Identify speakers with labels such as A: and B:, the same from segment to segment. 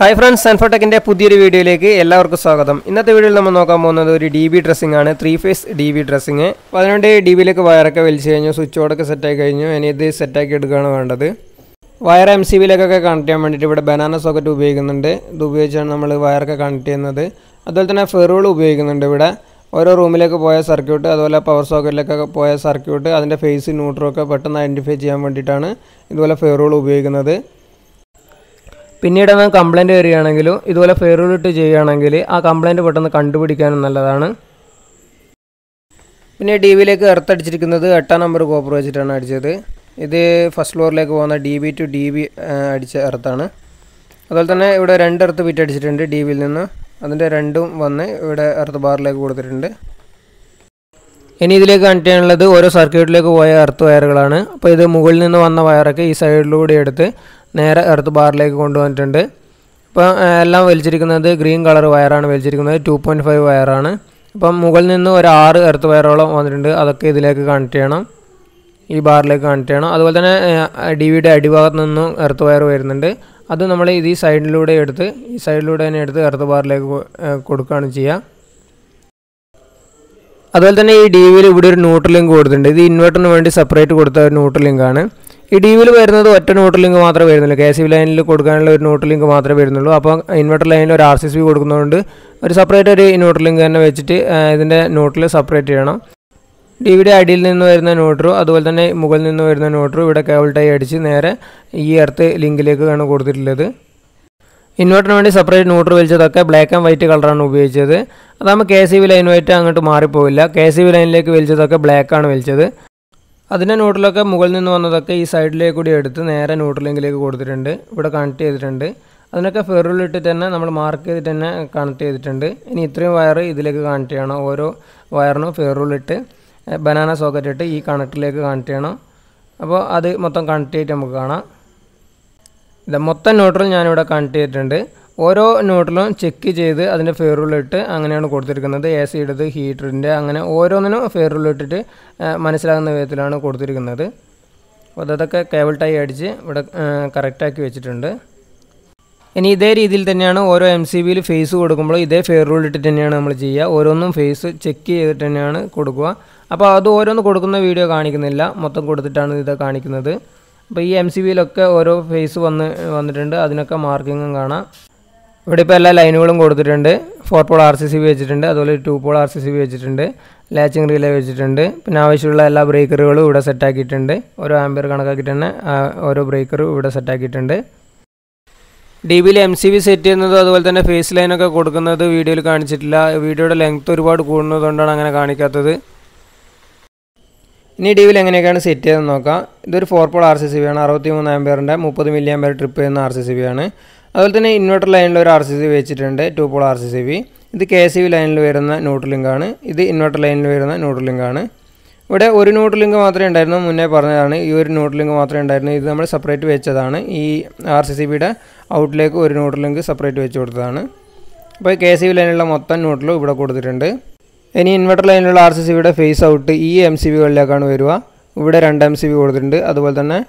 A: Hi friends, N4Tech in പുതിയൊരു വീഡിയോയിലേക്ക് എല്ലാവർക്കും സ്വാഗതം. ഇന്നത്തെ വീഡിയോയിൽ നമ്മൾ നോക്കാൻ പോകുന്നത് ഒരു DB ഡ്രസ്സിംഗ് ആണ്, 3phase DB ഡ്രസ്സിംഗ്. അപ്പോൾ അതിനുവേണ്ടി DBയിലേക്ക് വയറൊക്കെ വലിച്ചു കഴിഞ്ഞു, സ്വിച്ച് ബോർഡൊക്കെ സെറ്റാക്കി കഴിഞ്ഞു. ഇനി ഇത് സെറ്റാക്കി എടുക്കുകയാണ് വേണ്ടത്. വയർ MCBയിലേക്കൊക്കെ കണക്ട് ചെയ്യാൻ വേണ്ടിയിട്ട് ഇവിടെ ബനാന സോക്കറ്റ് ഉപയോഗിക്കുന്നുണ്ട്. ഇത് ഉപയോഗിച്ചാണ് നമ്മൾ വയറൊക്കെ കണക്ട് ചെയ്യുന്നത്. അതുപോലെ തന്നെ ഫെറുകൾ ഉപയോഗിക്കുന്നുണ്ട് ഇവിടെ. ഓരോ റൂമിലേക്ക് പോയ സർക്യൂട്ട്, അതുപോലെ പവർ സോക്കറ്റിലേക്കൊക്കെ പോയ സർക്യൂട്ട്, അതിൻ്റെ ഫേസ് ന്യൂട്രലൊക്കെ പെട്ടെന്ന് ഐഡൻറ്റിഫൈ ചെയ്യാൻ വേണ്ടിയിട്ടാണ് ഇതുപോലെ ഫെറുകൾ ഉപയോഗിക്കുന്നത്. പിന്നീട് കംപ്ലൈൻറ്റ് വരികയാണെങ്കിലും ഇതുപോലെ ഫെയറുകൾ ഇട്ട് ചെയ്യുകയാണെങ്കിൽ ആ കംപ്ലൈൻറ്റ് പെട്ടെന്ന് കണ്ടുപിടിക്കാനും നല്ലതാണ്. പിന്നെ DBയിലേക്ക് എർത്ത് അടിച്ചിരിക്കുന്നത് 8 നമ്പർ കോപ്പർ വെച്ചിട്ടാണ് അടിച്ചത്. ഇത് ഫസ്റ്റ് ഫ്ലോറിലേക്ക് പോകുന്ന DB to DB അടിച്ച എർത്താണ്. അതുപോലെ തന്നെ ഇവിടെ 2 എർത്ത് ബിറ്റ് അടിച്ചിട്ടുണ്ട് DBയിൽ നിന്ന്. അതിൻ്റെ രണ്ടും വന്ന് ഇവിടെ എർത്ത് ബാറിലേക്ക് കൊടുത്തിട്ടുണ്ട്. ഇനി ഇതിലേക്ക് കണക്ട് ചെയ്യാനുള്ളത് ഓരോ സർക്യൂട്ടിലേക്ക് പോയ എർത്ത് വയറുകളാണ്. അപ്പോൾ ഇത് മുകളിൽ നിന്ന് വന്ന വയറൊക്കെ ഈ സൈഡിലൂടെ എടുത്ത് നേരെ എർത്ത് ബാറിലേക്ക് കൊണ്ടുവന്നിട്ടുണ്ട്. അപ്പോൾ എല്ലാം വലിച്ചിരിക്കുന്നത് ഗ്രീൻ കളർ വയറാണ് വലിച്ചിരിക്കുന്നത്, 2.5 വയറാണ്. അപ്പം മുകളിൽ നിന്ന് ഒരു 6 എർത്ത് വയറോളം വന്നിട്ടുണ്ട്. അതൊക്കെ ഇതിലേക്ക് കണക്ട് ചെയ്യണം, ഈ ബാറിലേക്ക് കണക്ട് ചെയ്യണം. അതുപോലെ തന്നെ DBയുടെ അടിഭാഗത്ത് നിന്നും എർത്ത് വയർ വരുന്നുണ്ട്. അത് നമ്മൾ ഇത് ഈ സൈഡിലൂടെ എടുത്ത് തന്നെ എടുത്ത് എർത്ത് ബാറിലേക്ക് കൊടുക്കുകയാണ് ചെയ്യുക. അതുപോലെ തന്നെ ഈ DBയിൽ ഇവിടെ ഒരു ന്യൂട്രൽ ലിങ്ക് കൊടുത്തിട്ടുണ്ട്. ഇത് ഇൻവെർട്ടറിന് വേണ്ടി സെപ്പറേറ്റ് കൊടുത്ത ഒരു ന്യൂട്രൽ ലിങ്കാണ്. ഈ DBയിൽ വരുന്നത് ഒറ്റ ന്യൂട്രൽ ലിങ്ക് മാത്രമേ വരുന്നുള്ളൂ. KCB ലൈനിൽ കൊടുക്കാനുള്ള ഒരു ന്യൂട്രൽ ലിങ്ക് മാത്രമേ വരുന്നുള്ളൂ. അപ്പോൾ ഇൻവെർട്ടർ ലൈനിൽ ഒരു RCCB കൊടുക്കുന്നതുകൊണ്ട് ഒരു സെപ്പറേറ്റ് ഒരു ന്യൂട്രൽ ലിങ്ക് തന്നെ വെച്ചിട്ട് ഇതിൻ്റെ ന്യൂട്രൽ സെപ്പറേറ്റ് ചെയ്യണം. DBയുടെ അടിയിൽ നിന്ന് വരുന്ന ന്യൂട്രും അതുപോലെ തന്നെ മുകളിൽ നിന്ന് വരുന്ന ന്യൂട്രും ഇവിടെ കേബിൾ ടൈ അടിച്ച് നേരെ ഈ എർത്ത് ലിങ്കിലേക്കാണ് കൊടുത്തിട്ടുള്ളത്. ഇൻവെർട്ടറിന് വേണ്ടി സെപ്പറേറ്റ് ന്യൂട്രൽ വലിച്ചതൊക്കെ ബ്ലാക്ക് ആൻഡ് വൈറ്റ് കളറാണ് ഉപയോഗിച്ചത്. അതാകുമ്പോൾ KCB ലൈനുമായിട്ട് അങ്ങോട്ട് മാറിപ്പോവില്ല. KCB ലൈനിലേക്ക് വലിച്ചതൊക്കെ ബ്ലാക്കാണ് വലിച്ചത്. അതിൻ്റെ ന്യൂട്രലൊക്കെ മുകളിൽ നിന്ന് വന്നതൊക്കെ ഈ സൈഡിലേക്ക് കൂടി എടുത്ത് നേരെ ന്യൂട്രൽ ലിങ്കിലേക്ക് കൊടുത്തിട്ടുണ്ട്, ഇവിടെ കണക്ട് ചെയ്തിട്ടുണ്ട്. അതിനൊക്കെ ഫെറുകളിട്ടിട്ട് തന്നെ നമ്മൾ മാർക്ക് ചെയ്തിട്ട് തന്നെ കണക്ട് ചെയ്തിട്ടുണ്ട്. ഇനി ഇത്രയും വയർ ഇതിലേക്ക് കണക്ട് ചെയ്യണം. ഓരോ വയറിനും ഫെറുകളിട്ട് ബനാന സോക്കറ്റ് ഇട്ട് ഈ കണക്റ്റിലേക്ക് കണക്ട് ചെയ്യണം. അപ്പോൾ അത് മൊത്തം കണക്ട് ചെയ്തിട്ട് നമുക്ക് കാണാം. ഇത് മൊത്തം ന്യൂട്രൽ ഞാനിവിടെ കണക്ട് ചെയ്തിട്ടുണ്ട്. ഓരോ ന്യൂട്രലും ചെക്ക് ചെയ്ത് അതിൻ്റെ ഫെയറുകളിട്ട് അങ്ങനെയാണ് കൊടുത്തിരിക്കുന്നത്. AC-യുടേത്, ഹീറ്ററിൻ്റെ, അങ്ങനെ ഓരോന്നിനും ഫെയറുകളിട്ടിട്ട് മനസ്സിലാകുന്ന വിധത്തിലാണ് കൊടുത്തിരിക്കുന്നത്. അപ്പോൾ അതൊക്കെ കേബിൾ ടൈ അടിച്ച് ഇവിടെ കറക്റ്റാക്കി വെച്ചിട്ടുണ്ട്. ഇനി ഇതേ രീതിയിൽ തന്നെയാണ് ഓരോ MCBയിൽ ഫേസ് കൊടുക്കുമ്പോൾ ഇതേ ഫെയറുകളിട്ടിട്ട് തന്നെയാണ് നമ്മൾ ചെയ്യുക. ഓരോന്നും ഫേസ് ചെക്ക് ചെയ്തിട്ട് തന്നെയാണ് കൊടുക്കുക. അപ്പോൾ അത് ഓരോന്ന് കൊടുക്കുന്ന വീഡിയോ കാണിക്കുന്നില്ല, മൊത്തം കൊടുത്തിട്ടാണ് ഇത് കാണിക്കുന്നത്. അപ്പോൾ ഈ MCBയിലൊക്കെ ഓരോ ഫേസ് വന്നിട്ടുണ്ട്, അതിനൊക്കെ മാർക്കിങ്ങും കാണാം. ഇവിടെ ഇപ്പോൾ എല്ലാ ലൈനുകളും കൊടുത്തിട്ടുണ്ട്. 4 പോൾ RCCB വെച്ചിട്ടുണ്ട്, അതുപോലെ 2 പോൾ RCCB വെച്ചിട്ടുണ്ട്, ലാച്ചിങ് റിലേ വെച്ചിട്ടുണ്ട്. പിന്നെ ആവശ്യമുള്ള എല്ലാ ബ്രേക്കറുകളും ഇവിടെ സെറ്റാക്കിയിട്ടുണ്ട്. ഓരോ ആംബിയർ കണക്കാക്കിയിട്ട് തന്നെ ഓരോ ബ്രേക്കറും ഇവിടെ സെറ്റാക്കിയിട്ടുണ്ട്. DBയിൽ MCB സെറ്റ് ചെയ്യുന്നത് അതുപോലെ തന്നെ ഫേസ് ലൈനൊക്കെ കൊടുക്കുന്നത് വീഡിയോയിൽ കാണിച്ചിട്ടില്ല. വീഡിയോയുടെ ലെങ്ത്ത് ഒരുപാട് കൂടുന്നതുകൊണ്ടാണ് അങ്ങനെ കാണിക്കാത്തത്. ഇനി DBയിൽ എങ്ങനെയൊക്കെയാണ് സെറ്റ് ചെയ്തെന്ന് നോക്കാം. ഇതൊരു 4 പോൾ RCCB ആണ്, 63 ആംബിയറിൻ്റെ 30 മില്ലി ആംബിയർ ട്രിപ്പ് ചെയ്യുന്ന RCCB ആണ്. അതുപോലെ തന്നെ ഇൻവെർട്ടർ ലൈനിൽ ഒരു RCCB വെച്ചിട്ടുണ്ട്, 2 പോൾ RCCB. ഇത് KCB ലൈനിൽ വരുന്ന ന്യൂട്രൽ ലിങ്കാണ്. ഇത് ഇൻവെർട്ടർ ലൈനിൽ വരുന്ന ന്യൂട്രൽ ലിങ്കാണ്. ഇവിടെ ഒരു ന്യൂട്രൽ ലിങ്ക് മാത്രമേ ഉണ്ടായിരുന്നു, മുന്നേ പറഞ്ഞതാണ്. ഈ ഒരു ന്യൂട്രൽ ലിങ്ക് മാത്രമേ ഉണ്ടായിരുന്നു. ഇത് നമ്മൾ സെപ്പറേറ്റ് വെച്ചതാണ്. ഈ RCCBയുടെ ഔട്ടിലേക്ക് ഒരു ന്യൂട്രൽ ലിങ്ക് സെപ്പറേറ്റ് വെച്ച് കൊടുത്തതാണ്. അപ്പോൾ KCB ലൈനിലുള്ള മൊത്തം ന്യൂട്രലും ഇവിടെ കൊടുത്തിട്ടുണ്ട്. ഇനി ഇൻവെർട്ടർ ലൈനിലുള്ള RCCBയുടെ ഫേസ് ഔട്ട് ഈ MCBകളിലേക്കാണ് വരിക. ഇവിടെ 2 MCB കൊടുത്തിട്ടുണ്ട്. അതുപോലെ തന്നെ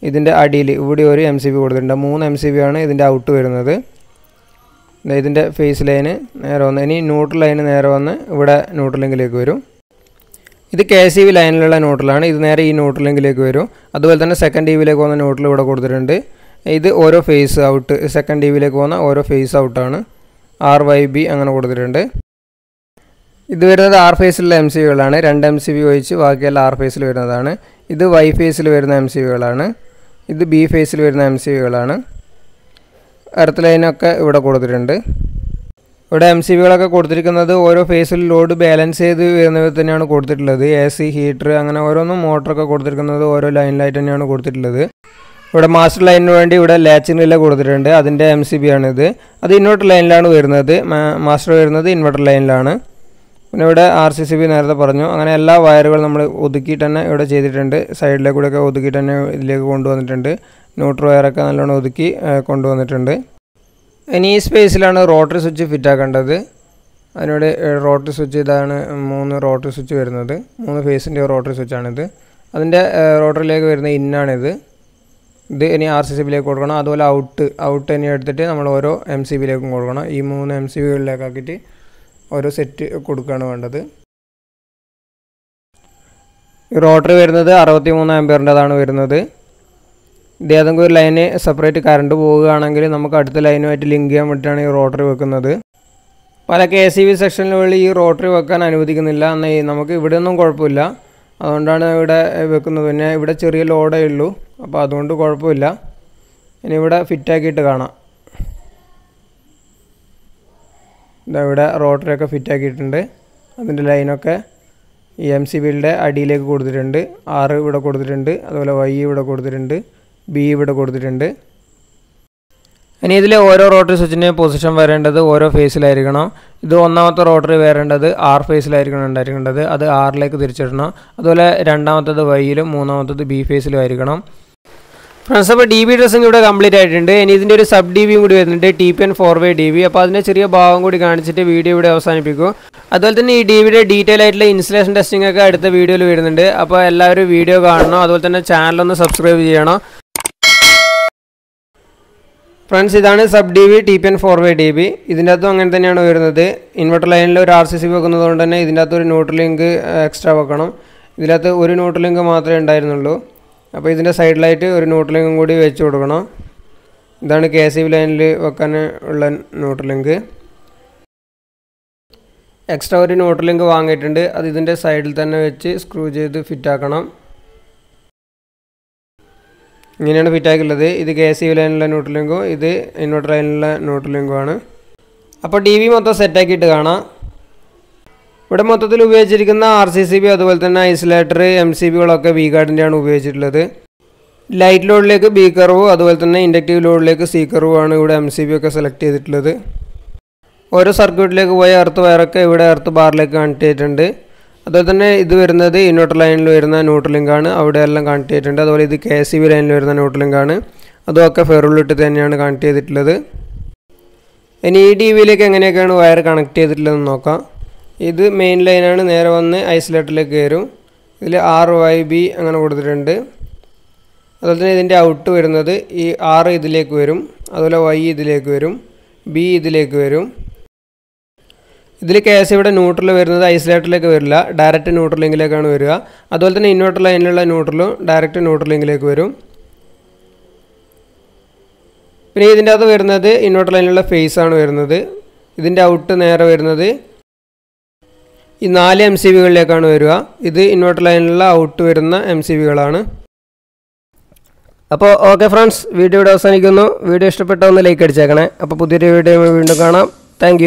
A: ഇതിൻ്റെ അടിയിൽ ഇവിടെ ഒരു MCB കൊടുത്തിട്ടുണ്ട്. 3 MCB ആണ് ഇതിൻ്റെ ഔട്ട് വരുന്നത്. ഇതിൻ്റെ ഫേസ് ലൈന് നേരെ വന്ന് ഇനി ന്യൂട്രൽ ലൈന് നേരെ വന്ന് ഇവിടെ ന്യൂട്രൽ ലിങ്കിലേക്ക് വരും. ഇത് KCB ലൈനിലുള്ള ന്യൂട്രലാണ്. ഇത് നേരെ ഈ ന്യൂട്രൽ ലിങ്കിലേക്ക് വരും. അതുപോലെ തന്നെ സെക്കൻഡ് DBയിലേക്ക് പോകുന്ന ന്യൂട്രൽ ഇവിടെ കൊടുത്തിട്ടുണ്ട്. ഇത് ഓരോ ഫേസ് ഔട്ട്, സെക്കൻഡ് DBയിലേക്ക് പോകുന്ന ഓരോ ഫേസ് ഔട്ടാണ്. RYB അങ്ങനെ കൊടുത്തിട്ടുണ്ട്. ഇത് വരുന്നത് R ഫേസിലുള്ള MCBകളാണ്. 2 MCB ഒഴിച്ച് ബാക്കിയെല്ലാം R ഫേസിൽ വരുന്നതാണ്. ഇത് Y ഫേസിൽ വരുന്ന MCBകളാണ്. ഇത് B ഫേസിൽ വരുന്ന MCBകളാണ്. എർത്ത് ലൈനൊക്കെ ഇവിടെ കൊടുത്തിട്ടുണ്ട്. ഇവിടെ MCBകളൊക്കെ കൊടുത്തിരിക്കുന്നത് ഓരോ ഫേസിൽ ലോഡ് ബാലൻസ് ചെയ്ത് വരുന്നത് തന്നെയാണ് കൊടുത്തിട്ടുള്ളത്. AC, ഹീറ്റർ, അങ്ങനെ ഓരോന്നും മോട്ടറൊക്കെ കൊടുത്തിരിക്കുന്നത് ഓരോ ലൈനിലായിട്ട് തന്നെയാണ് കൊടുത്തിട്ടുള്ളത്. ഇവിടെ മാസ്റ്റർ ലൈനിന് വേണ്ടി ഇവിടെ ലാച്ചിങ് റിലേ കൊടുത്തിട്ടുണ്ട്. അതിൻ്റെ MCB ആണിത്. അത് ഇൻവെർട്ടർ ലൈനിലാണ് വരുന്നത്. മാസ്റ്റർ വരുന്നത് ഇൻവെർട്ടർ ലൈനിലാണ്. പിന്നെ ഇവിടെ RCCB നേരത്തെ പറഞ്ഞു. അങ്ങനെ എല്ലാ വയറുകളും നമ്മൾ ഒതുക്കിയിട്ട് തന്നെ ഇവിടെ ചെയ്തിട്ടുണ്ട്. സൈഡിലേക്ക് കൂടെയൊക്കെ ഒതുക്കിയിട്ട് തന്നെ ഇതിലേക്ക് കൊണ്ടുവന്നിട്ടുണ്ട്. ന്യൂട്രൽ വയറൊക്കെ നല്ലോണം ഒതുക്കി കൊണ്ടുവന്നിട്ടുണ്ട്. ഇനി ഈ സ്പേസിലാണ് റോട്ടറി സ്വിച്ച് ഫിറ്റ് ആക്കേണ്ടത്. അതിനോട് റോട്ടറി സ്വിച്ച് ഇതാണ്, 3 റോട്ടറി സ്വിച്ച് വരുന്നത്. 3 ഫേസിൻ്റെ റോട്ടറി സ്വിച്ചാണിത്. അതിൻ്റെ റോട്ടറിലേക്ക് വരുന്ന ഇന്നാണിത്. ഇത് ഇനി RCCBയിലേക്ക് കൊടുക്കണം. അതുപോലെ ഔട്ട് ഇനി എടുത്തിട്ട് നമ്മൾ ഓരോ MCBയിലേക്കും കൊടുക്കണം. ഈ 3 MCBകളിലേക്കാക്കിയിട്ട് ഓരോ സെറ്റ് കൊടുക്കുകയാണ് വേണ്ടത്. ഈ റോട്ടറി വരുന്നത് 63 ആംപിയറിൻ്റെതാണ് വരുന്നത്. ഇത് ഏതെങ്കിലും ഒരു ലൈന് സെപ്പറേറ്റ് കറണ്ട് പോവുകയാണെങ്കിൽ നമുക്ക് അടുത്ത ലൈനുമായിട്ട് ലിങ്ക് ചെയ്യാൻ വേണ്ടിയിട്ടാണ് ഈ റോട്ടറി വെക്കുന്നത്. പല KCB സെക്ഷനുകളിൽ ഈ റോട്ടറി വെക്കാൻ അനുവദിക്കുന്നില്ല. എന്നാൽ നമുക്ക് ഇവിടെ ഒന്നും കുഴപ്പമില്ല, അതുകൊണ്ടാണ് ഇവിടെ വെക്കുന്നത്. പിന്നെ ഇവിടെ ചെറിയ ലോഡേ ഉള്ളൂ, അപ്പോൾ അതുകൊണ്ട് കുഴപ്പമില്ല. ഇനി ഇവിടെ ഫിറ്റാക്കിയിട്ട് കാണാം. ഇവിടെ റോട്ടറിയൊക്കെ ഫിറ്റാക്കിയിട്ടുണ്ട്. അതിൻ്റെ ലൈനൊക്കെ ഈ MCBയുടെ അടിയിലേക്ക് കൊടുത്തിട്ടുണ്ട്. R ഇവിടെ കൊടുത്തിട്ടുണ്ട്, അതുപോലെ Y ഇവിടെ കൊടുത്തിട്ടുണ്ട്, B ഇവിടെ കൊടുത്തിട്ടുണ്ട്. ഇനി ഇതിൽ ഓരോ റോട്ടറി സ്വിച്ചിൻ്റെ പൊസിഷൻ വരേണ്ടത് ഓരോ ഫേസിലായിരിക്കണം. ഇത് ഒന്നാമത്തെ റോട്ടറി വരേണ്ടത് R ഫേസിലായിരിക്കണം ഉണ്ടായിരിക്കേണ്ടത്, അത് Rലേക്ക് തിരിച്ചിടണം. അതുപോലെ രണ്ടാമത്തത് Yയിലും മൂന്നാമത്തത് B ഫേസിലും ആയിരിക്കണം. ഫ്രണ്ട്സ്, അപ്പോൾ DB ഡ്രസ്സിങ് ഇവിടെ കംപ്ലീറ്റ് ആയിട്ടുണ്ട്. ഇനി ഇതിൻ്റെ ഒരു സബ് DBയും കൂടി വരുന്നുണ്ട്, TPN4 DB. അപ്പോൾ അതിൻ്റെ ചെറിയ ഭാഗം കൂടി കാണിച്ചിട്ട് വീഡിയോ ഇവിടെ അവസാനിപ്പിക്കും. അതുപോലെ തന്നെ ഈ DBയുടെ ഡീറ്റെയിൽ ആയിട്ടുള്ള ഇൻസ്റ്റലേഷൻ ടെസ്റ്റിംഗ് ഒക്കെ അടുത്ത വീഡിയോയിൽ വരുന്നുണ്ട്. അപ്പോൾ എല്ലാവരും വീഡിയോ കാണണം. അതുപോലെ തന്നെ ചാനലൊന്ന് സബ്സ്ക്രൈബ് ചെയ്യണം. ഫ്രണ്ട്സ്, ഇതാണ് സബ് DB TPN4 DB. ഇതിൻ്റെ അകത്തും അങ്ങനെ തന്നെയാണ് വരുന്നത്. ഇൻവെർട്ടർ ലൈനിൽ ഒരു RCCB വെക്കുന്നത് കൊണ്ട് തന്നെ ഇതിൻ്റെ അകത്ത് ഒരു ന്യൂട്രൽ ലിങ്ക് എക്സ്ട്രാ വെക്കണം. ഇതിനകത്ത് ഒരു ന്യൂട്രൽ ലിങ്ക് മാത്രമേ ഉണ്ടായിരുന്നുള്ളൂ. അപ്പോൾ ഇതിൻ്റെ സൈഡിലായിട്ട് ഒരു ന്യൂട്രൽ ലിങ്കും കൂടി വെച്ച് കൊടുക്കണം. ഇതാണ് KCB ലൈനിൽ വെക്കാൻ ഉള്ള ന്യൂട്രൽ ലിങ്ക്. എക്സ്ട്രാ ഒരു ന്യൂട്രൽ ലിങ്ക് വാങ്ങിയിട്ടുണ്ട്. അത് ഇതിൻ്റെ സൈഡിൽ തന്നെ വെച്ച് സ്ക്രൂ ചെയ്ത് ഫിറ്റാക്കണം. ഇങ്ങനെയാണ് ഫിറ്റാക്കിയുള്ളത്. ഇത് KCB ലൈനിലുള്ള ന്യൂട്രൽ ലിങ്കും ഇത് ഇൻവെർട്ടർ ലൈനിലുള്ള ന്യൂട്രൽ ലിങ്കുമാണ്. അപ്പോൾ DB മൊത്തം സെറ്റാക്കിയിട്ട് കാണാം. ഇവിടെ മൊത്തത്തിൽ ഉപയോഗിച്ചിരിക്കുന്ന RCCB അതുപോലെ തന്നെ ഐസൊലേറ്റർ MCBകളൊക്കെ Vguardൻ്റെയാണ് ഉപയോഗിച്ചിട്ടുള്ളത്. ലൈറ്റ് ലോഡിലേക്ക് B കർവും അതുപോലെ തന്നെ ഇൻഡക്റ്റീവ് ലോഡിലേക്ക് C കർവുമാണ് ഇവിടെ MCB ഒക്കെ സെലക്ട് ചെയ്തിട്ടുള്ളത്. ഓരോ സർക്യൂട്ടിലേക്ക് പോയ എർത്ത് വയറൊക്കെ ഇവിടെ എർത്ത് ബാറിലേക്ക് കണക്ട് ചെയ്തിട്ടുണ്ട്. അതുപോലെ തന്നെ ഇത് വരുന്നത് ഇൻവെർട്ടർ ലൈനിൽ വരുന്ന ന്യൂട്രൽ ലിങ്കാണ്, അവിടെ എല്ലാം കണക്ട് ചെയ്തിട്ടുണ്ട്. അതുപോലെ ഇത് KCB ലൈനിൽ വരുന്ന ന്യൂട്രൽ ലിങ്കാണ്, അതുമൊക്കെ ഫെറുള്ളിട്ട് തന്നെയാണ് കണക്ട് ചെയ്തിട്ടുള്ളത്. ഇനി ഈ DBയിലേക്ക് എങ്ങനെയൊക്കെയാണ് വയർ കണക്ട് ചെയ്തിട്ടുള്ളതെന്ന് നോക്കാം. ഇത് മെയിൻ ലൈനാണ്, നേരെ വന്ന് ഐസൊലേറ്ററിലേക്ക് കയറും. ഇതിൽ RYB അങ്ങനെ കൊടുത്തിട്ടുണ്ട്. അതുപോലെ തന്നെ ഇതിൻ്റെ ഔട്ട് വരുന്നത് ഈ R ഇതിലേക്ക് വരും, അതുപോലെ Y ഇതിലേക്ക് വരും, B ഇതിലേക്ക് വരും. ഇതിൽ KCBയുടെ ന്യൂട്രൽ വരുന്നത് ഐസൊലേറ്ററിലേക്ക് വരില്ല, ഡയറക്റ്റ് ന്യൂട്രൽ ലിങ്കിലേക്കാണ് വരിക. അതുപോലെ തന്നെ ഇൻവെർട്ടർ ലൈനിലുള്ള ന്യൂട്രലും ഡയറക്റ്റ് ന്യൂട്രൽ ലിങ്കിലേക്ക് വരും. പിന്നെ ഇതിൻ്റെ അകത്ത് വരുന്നത് ഇൻവെർട്ടർ ലൈനിലുള്ള ഫേസ് ആണ് വരുന്നത്. ഇതിൻ്റെ ഔട്ട് നേരെ വരുന്നത് ഈ 4 MCBകളിലേക്കാണ് വരിക. ഇത് ഇൻവെർട്ടർ ലൈനിലുള്ള ഔട്ട് വരുന്ന MCBകളാണ്. അപ്പോൾ ഓക്കെ ഫ്രണ്ട്സ്, വീഡിയോ ഇവിടെ അവസാനിക്കുന്നു. വീഡിയോ ഇഷ്ടപ്പെട്ട ഒന്ന് ലൈക്ക് അടിച്ചേക്കണേ. അപ്പോൾ പുതിയൊരു വീഡിയോ വീണ്ടും കാണാം. താങ്ക്